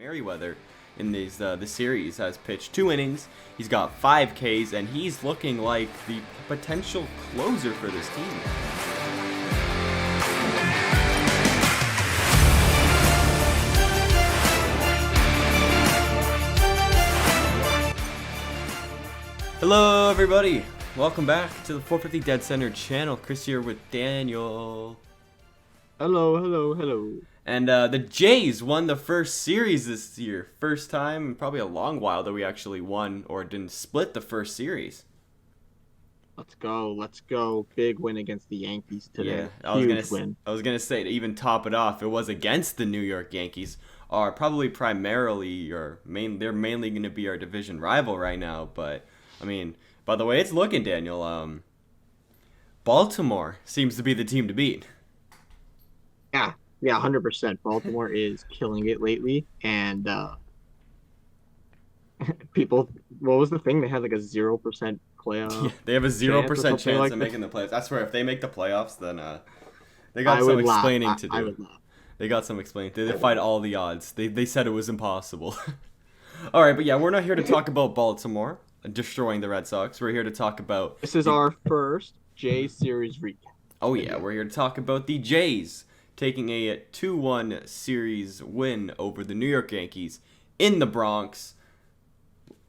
Merriweather in this series has pitched 2 innings. He's got 5 Ks, and he's looking like the potential closer for this team. Hello, everybody. Welcome back to the 450 Dead Center channel. Chris here with Daniel. Hello. And the Jays won the first series this year. First time in probably a long while that we actually won or didn't split the first series. Let's go. Big win against the Yankees today. Yeah, Huge win. I was gonna say, to even top it off, it was against the New York Yankees, are probably primarily they're mainly gonna be our division rival right now. But I mean, by the way it's looking, Daniel, Baltimore seems to be the team to beat. Yeah, 100%. Baltimore is killing it lately, and people. What was the thing? They had like a 0% playoff. Yeah, they have a 0% chance like of making the playoffs. I swear, if they make the playoffs, then they I got some would laugh. explaining to do. I would laugh. They got some explaining. They defied all the odds. They said it was impossible. All right, but yeah, we're not here to talk about Baltimore destroying the Red Sox. We're here to talk about. This is our first J series recap. Oh yeah, we're here to talk about the Jays taking a 2-1 series win over the New York Yankees in the Bronx.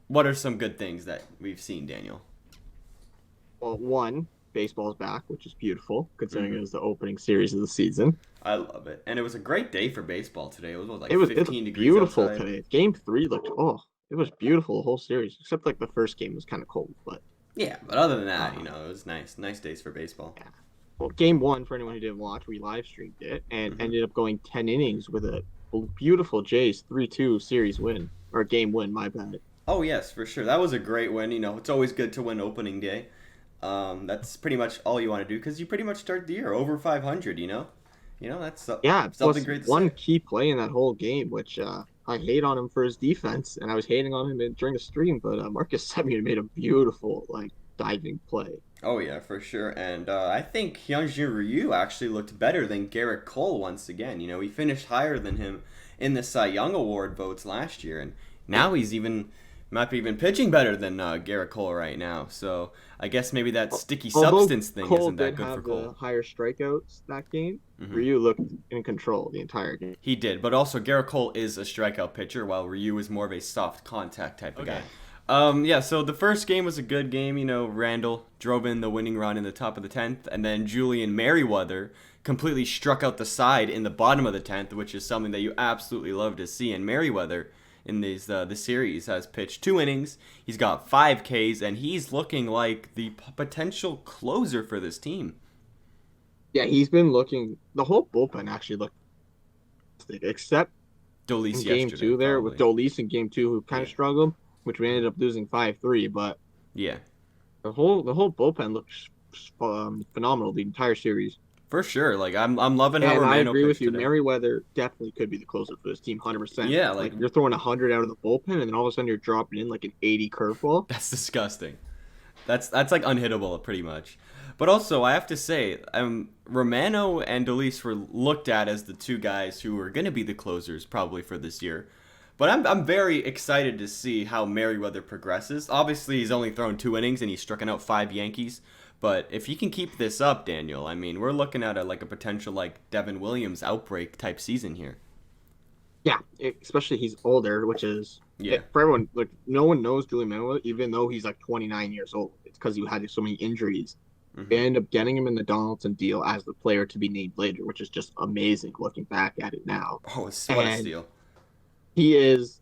What are some good things that we've seen, Daniel? Well, one, baseball's back, which is beautiful considering it was the opening series of the season. I love it, and it was a great day for baseball today. It was like It was 15 degrees beautiful outside. today. Game 3 looked it was beautiful the whole series, except like the first game was kind of cold, but. Yeah, but other than that, it was nice days for baseball. Yeah. Well, game 1, for anyone who didn't watch, we live streamed it and ended up going 10 innings with a beautiful Jays 3-2 series win, or game win, my bad. Oh yes, for sure. That was a great win. It's always good to win opening day. That's pretty much all you want to do because you pretty much start the year over 500. That's something great to one say. key play in that whole game, which I hate on him for his defense, and I was hating on him during the stream, but Marcus Semien made a beautiful diving play. Oh yeah, for sure. And I think Hyunjin Ryu actually looked better than Garrett Cole once again. He finished higher than him in the Cy Young Award votes last year, and now he's might be even pitching better than Garrett Cole right now. So I guess maybe that sticky substance thing Cole isn't that did good have for Cole. the higher strikeouts that game. Ryu looked in control the entire game. He did, but also Garrett Cole is a strikeout pitcher, while Ryu is more of a soft contact type of guy. So the first game was a good game. Randall drove in the winning run in the top of the 10th, and then Julian Merriweather completely struck out the side in the bottom of the 10th, which is something that you absolutely love to see. And Merriweather in this series has pitched 2 innings. He's got 5 Ks, and he's looking like the potential closer for this team. Yeah, he's been looking. The whole bullpen actually looked, except Dolis in game 2 there probably. with Dolis in game 2, who kind of struggled, which we ended up losing 5-3. But yeah, the whole bullpen looks phenomenal the entire series. For sure. I'm loving how And Romano I agree with you. today. Merriweather definitely could be the closer for this team, 100%. Yeah, you're throwing 100 out of the bullpen, and then all of a sudden you're dropping in like an 80 curveball. That's disgusting. That's like unhittable pretty much. But also, I have to say, Romano and Dolis were looked at as the two guys who were going to be the closers probably for this year. But I'm very excited to see how Merriweather progresses. Obviously, he's only thrown 2 innings and he's stricken out 5 Yankees. But if he can keep this up, Daniel, we're looking at a potential Devin Williams outbreak type season here. Yeah, especially he's older, which is for everyone. No one knows Julian Merriweather, even though he's 29 years old. It's because he had so many injuries. They end up getting him in the Donaldson deal as the player to be named later, which is just amazing looking back at it now. Oh, what a steal! He is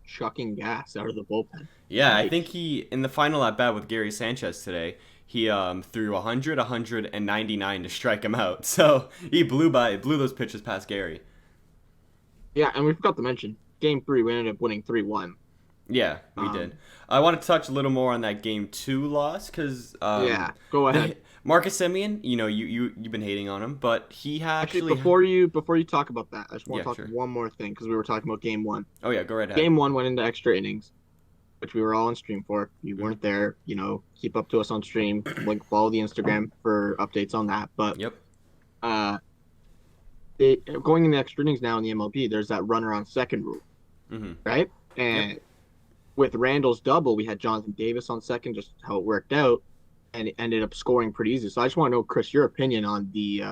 chucking gas out of the bullpen. Yeah, I think he in the final at bat with Gary Sanchez today. He threw 199 to strike him out. So he blew those pitches past Gary. Yeah, and we forgot to mention, Game 3, we ended up winning 3-1. Yeah, we did. I want to touch a little more on that Game 2 loss because yeah, go ahead. Marcus Semien, you've been hating on him, but he actually before you talk about that, I just want to talk one more thing because we were talking about Game 1. Oh yeah, go right ahead. Game 1 went into extra innings, which we were all on stream for. You weren't there, keep up to us on stream. Follow the Instagram for updates on that. But yep. Going into extra innings now in the MLB, there's that runner on second rule. Mm-hmm. right? Yep. And with Randall's double, we had Jonathan Davis on second, just how it worked out, and it ended up scoring pretty easy. So I just want to know, Chris, your opinion on the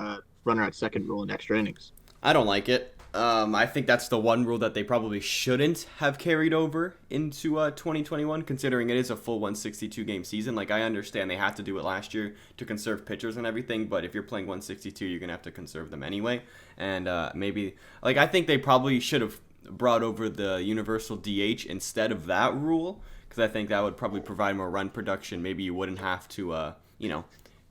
runner at second rule in extra innings. I don't like it. I think that's the one rule that they probably shouldn't have carried over into 2021, considering it is a full 162 game season. Like, I understand they had to do it last year to conserve pitchers and everything, but if you're playing 162, you're gonna have to conserve them anyway. And maybe, like, I think they probably should have brought over the universal DH instead of that rule, because I think that would probably provide more run production. Maybe you wouldn't have to,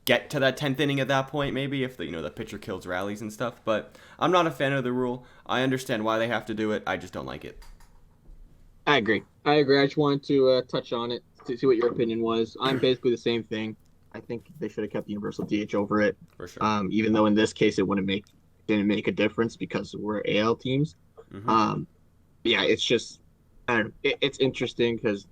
get to that 10th inning at that point, maybe, if the pitcher kills rallies and stuff. But I'm not a fan of the rule. I understand why they have to do it. I just don't like it. I agree. I just wanted to touch on it to see what your opinion was. I'm basically the same thing. I think they should have kept the universal DH over it. For sure. Even though in this case it didn't make a difference because we're AL teams. Mm-hmm. Yeah, it's just I don't know. It's interesting because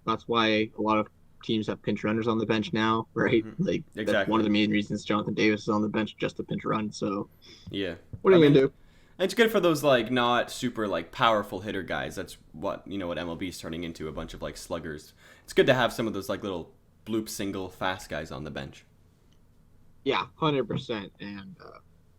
that's why a lot of teams have pinch runners on the bench now, right? Mm-hmm. Like Exactly. That's one of the main reasons Jonathan Davis is on the bench, just to pinch run. So Yeah. what are you gonna do? It's good for those like not super like powerful hitter guys. That's what MLB is turning into, a bunch of like sluggers. It's good to have some of those like little bloop single fast guys on the bench. Yeah, 100%. And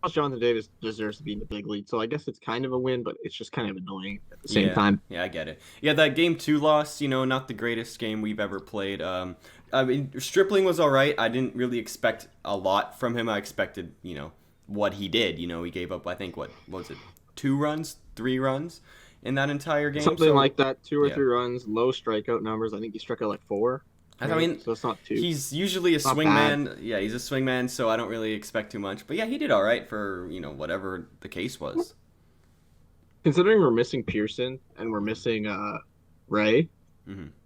plus Jonathan Davis deserves to be in the big league, so I guess it's kind of a win, but it's just kind of annoying at the same time. Yeah, I get it. Yeah, that game 2 loss, not the greatest game we've ever played. I mean, Stripling was all right. I didn't really expect a lot from him. I expected, what he did. He gave up, I think, what was it, 2 runs, 3 runs in that entire game? Something like that, 2 or 3 runs, low strikeout numbers. I think he struck out like 4. I mean, so it's not too. He's usually a swingman. Yeah, he's a swingman, so I don't really expect too much. But yeah, he did all right for, whatever the case was. Considering we're missing Pearson and we're missing Ray,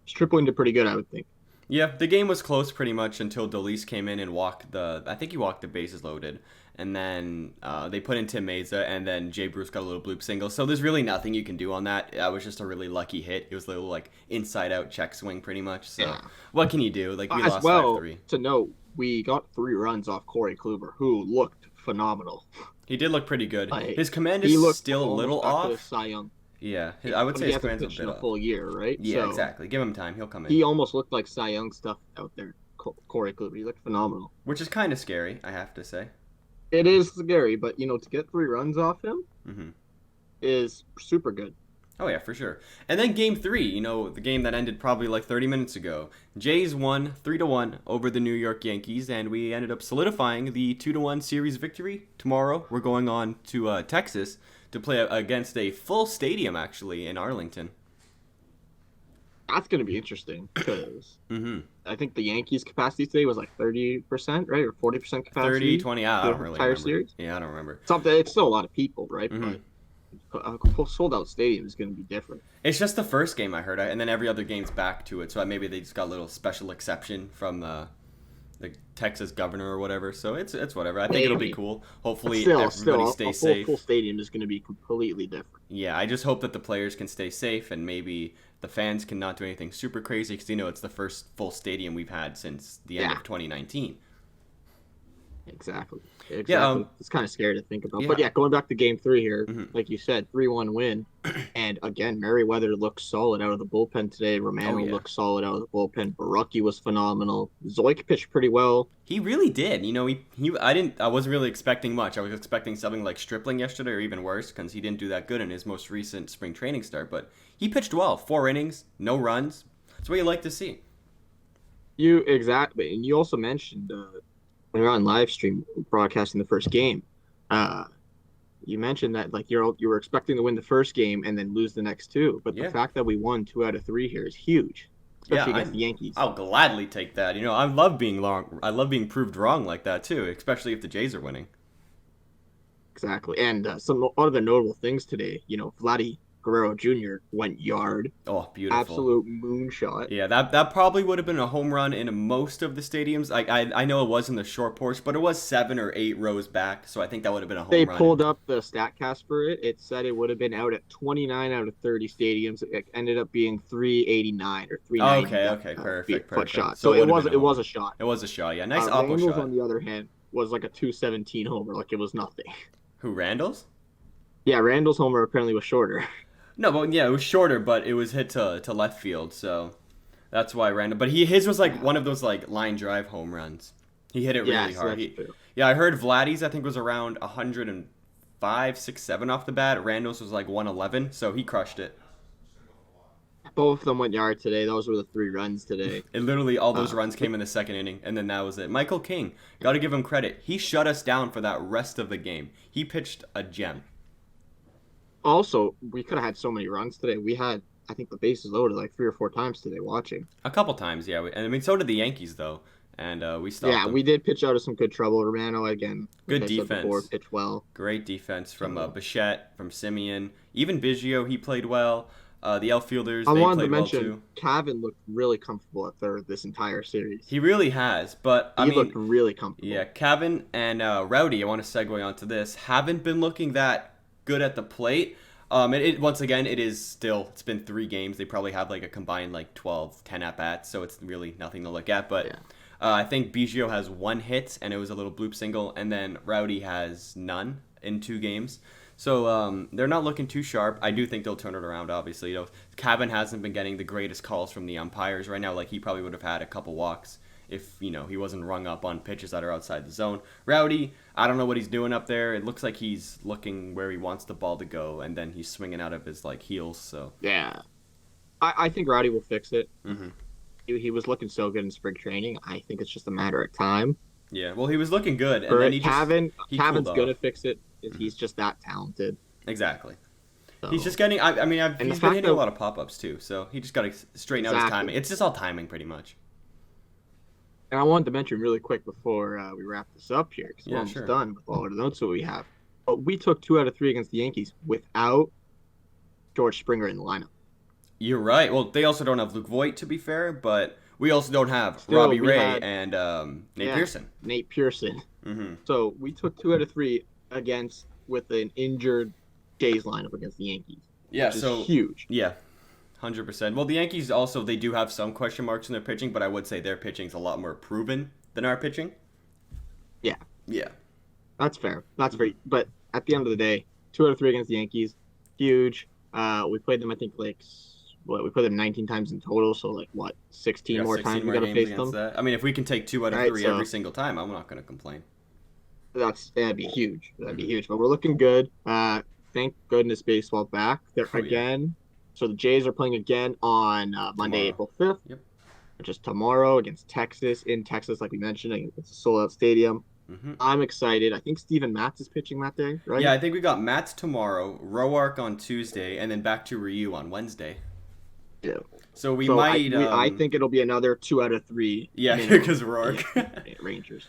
Stripling did pretty good, I would think. Yeah, the game was close pretty much until Dolis came in and I think he walked the bases loaded. And then they put in Tim Meza, and then Jay Bruce got a little bloop single. So there's really nothing you can do on that. That was just a really lucky hit. It was a little like inside-out check swing pretty much. So what can you do? Like, we lost 5-3. To note, we got 3 runs off Corey Kluber, who looked phenomenal. He did look pretty good. Like, his command is still a little off. Cy Young. Yeah, I would say his command's a bit off. A full year, right? Yeah, so, exactly. Give him time. He'll come in. He almost looked like Cy Young stuff out there, Corey Kluber. He looked phenomenal. Which is kind of scary, I have to say. It is scary, but, to get 3 runs off him is super good. Oh, yeah, for sure. And then game 3, the game that ended probably like 30 minutes ago. Jays won 3-1 over the New York Yankees, and we ended up solidifying the 2-1 series victory. Tomorrow, we're going on to Texas to play against a full stadium, actually, in Arlington. That's going to be interesting because I think the Yankees' capacity today was like 30%, right? Or 40% capacity? 30, 20, I don't really remember. Series? Yeah, I don't remember. It's still a lot of people, right? But a sold-out stadium is going to be different. It's just the first game, I heard, and then every other game's back to it. So maybe they just got a little special exception from the Texas governor or whatever. So it's whatever. I think it'll be cool. Hopefully everybody stays safe. Full stadium is going to be completely different. Yeah, I just hope that the players can stay safe and maybe the fans can not do anything super crazy because it's the first full stadium we've had since the end of 2019. Exactly. Yeah, it's kind of scary to think about. Yeah. But yeah, going back to game 3 here, like you said, 3-1 win. And again, Merriweather looked solid out of the bullpen today. Romano looked solid out of the bullpen. Baraki was phenomenal. Zoik pitched pretty well. He really did. I wasn't really expecting much. I was expecting something like Stripling yesterday or even worse because he didn't do that good in his most recent spring training start. But he pitched well. 4 innings, no runs. That's what you like to see. Exactly. And you also mentioned when we were on live stream broadcasting the first game, you mentioned that like you were expecting to win the first game and then lose the next 2, but the fact that we won 2 out of 3 here is huge, especially against the Yankees. I'll gladly take that. I love being wrong. I love being proved wrong like that too, especially if the Jays are winning. Exactly, and some other notable things today. Vladdy Guerrero Jr. went yard. Oh, beautiful. Absolute moonshot. Yeah, that probably would have been a home run in most of the stadiums. I know it was in the short porch, but it was 7 or 8 rows back, so I think that would have been a home run. They pulled up the StatCast for it. It said it would have been out at 29 out of 30 stadiums. It ended up being 389 or 390. Okay, perfect. Shot. So it was a shot. It was a shot, yeah. Nice oppo Randall's, shot. on the other hand, was like a 217 homer, like it was nothing. Who, Randall's? Yeah, Randall's homer apparently was shorter. No, but yeah, it was shorter, but it was hit to left field, so that's why Randall. But his was like Yeah. one of those like line drive home runs. He hit it really Yes, hard. that's true. Yeah, I heard Vladdy's I think was around 105, 6, 7 off the bat. Randall's was like 111, so he crushed it. Both of them went yard today. Those were the 3 runs today. And literally all those Uh, runs came in the second inning, and then that was it. Michael King, got to give him credit. He shut us down for that rest of the game. He pitched a gem. Also, we could have had so many runs today. We had, I think, the bases loaded like 3 or 4 times today watching. A couple times, yeah. And I mean, so did the Yankees though, and we stopped Yeah, them. we did pitch out of some good trouble. Romano again, Good like I said before, defense. pitched well. Great defense from So, Bichette, from Simeon, even Biggio. He played well. The outfielders I they wanted to played well mention too. Cavan looked really comfortable at third this entire series. He really has, but I He mean, looked really comfortable. yeah, Cavan and Rowdy. I want to segue onto this. Haven't been looking that good at the plate. Once again, it's been 3 games. They probably have like a combined like 12, 10 at bats, so it's really nothing to look at. But Yeah. I think Biggio has 1 hit, and it was a little bloop single, and then Rowdy has none in 2 games. So they're not looking too sharp. I do think they'll turn it around. Obviously, Cavan hasn't been getting the greatest calls from the umpires right now. Like he probably would have had a couple walks if he wasn't rung up on pitches that are outside the zone. Rowdy, I don't know what he's doing up there. It looks like he's looking where he wants the ball to go, and then he's swinging out of his like heels. So Yeah. I think Rowdy will fix it. hmm He was looking so good in spring training. I think it's just a matter of time. yeah, well he was looking good, and For then he Cavan's cooled off. gonna fix it. Mhm. He's just that talented. Exactly. So, He's just getting. I mean, and the he's been fact hitting a that lot of pop ups too. So he just got to straighten out his exactly. timing. It's just all timing, pretty much. And I wanted to mention really quick before we wrap this up here, because we're Yeah, almost sure. done with all of the notes that we have. But we took 2 out of 3 against the Yankees without George Springer in the lineup. You're right. Well, they also don't have Luke Voigt, to be fair, but we also don't have Still, Robbie we Ray had- and Nate Yeah. Pearson. Nate Pearson. hmm So we took 2 out of 3 against with an injured Jays lineup against the Yankees. Yeah. Which is So huge. yeah, 100%. Well, the Yankees also they do have some question marks in their pitching, but I would say their pitching's a lot more proven than our pitching. Yeah. Yeah. That's fair. That's fair. But at the end of the day, 2 out of 3 against the Yankees, huge. We played them, I think, we played them 19 times in total. So, 16 We got more 16 times we more got to games face against them? that. I mean, if we can take 2 out of Right, 3 so- every single time, I'm not going to complain. That'd be huge. That'd be huge. But we're looking good. Thank goodness baseball back. They're Oh, yeah. again. So the Jays are playing again on Monday, Tomorrow. April 5th. Yep. Which is tomorrow against Texas, in Texas, like we mentioned. It's a sold-out stadium. hmm I'm excited. I think Steven Matz is pitching that day, right? Yeah, I think we got Mats tomorrow, Roark on Tuesday, and then back to Ryu on Wednesday. Yeah. So we So might. I think it'll be another 2 out of 3. Yeah, minimum because Roark. Rangers.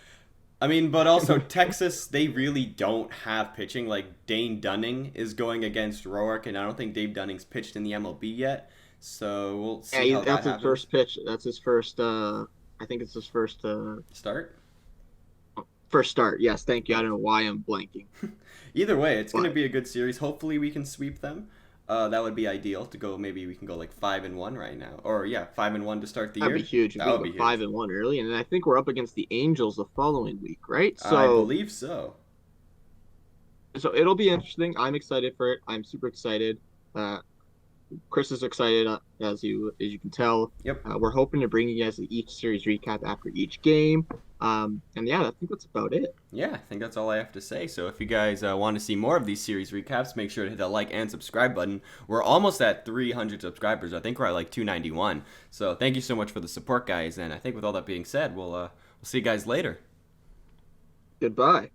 I mean, but also Texas, they really don't have pitching. Like Dane Dunning is going against Roark, and I don't think Dave Dunning's pitched in the MLB yet. So we'll see how that That's his happens. first pitch. That's his first. I think it's his first. Start. First start. Yes, thank you. I don't know why I'm blanking. Either way, it's going to But- be a good series. Hopefully, we can sweep them. That would be ideal to go. Maybe we can go like 5-1 right now, or yeah, 5-1 to start the That'd year. be huge. If That we would go be huge. 5-1 early, and then I think we're up against the Angels the following week, right? So, I believe so. so it'll be interesting. I'm excited for it. I'm super excited. Chris is excited, as you can tell. Yep. We're hoping to bring you guys each series recap after each game. And yeah, I think that's about it. Yeah, I think that's all I have to say. So if you guys want to see more of these series recaps, make sure to hit the like and subscribe button. We're almost at 300 subscribers. I think we're at like 291. So thank you so much for the support, guys. And I think with all that being said, we'll see you guys later. Goodbye.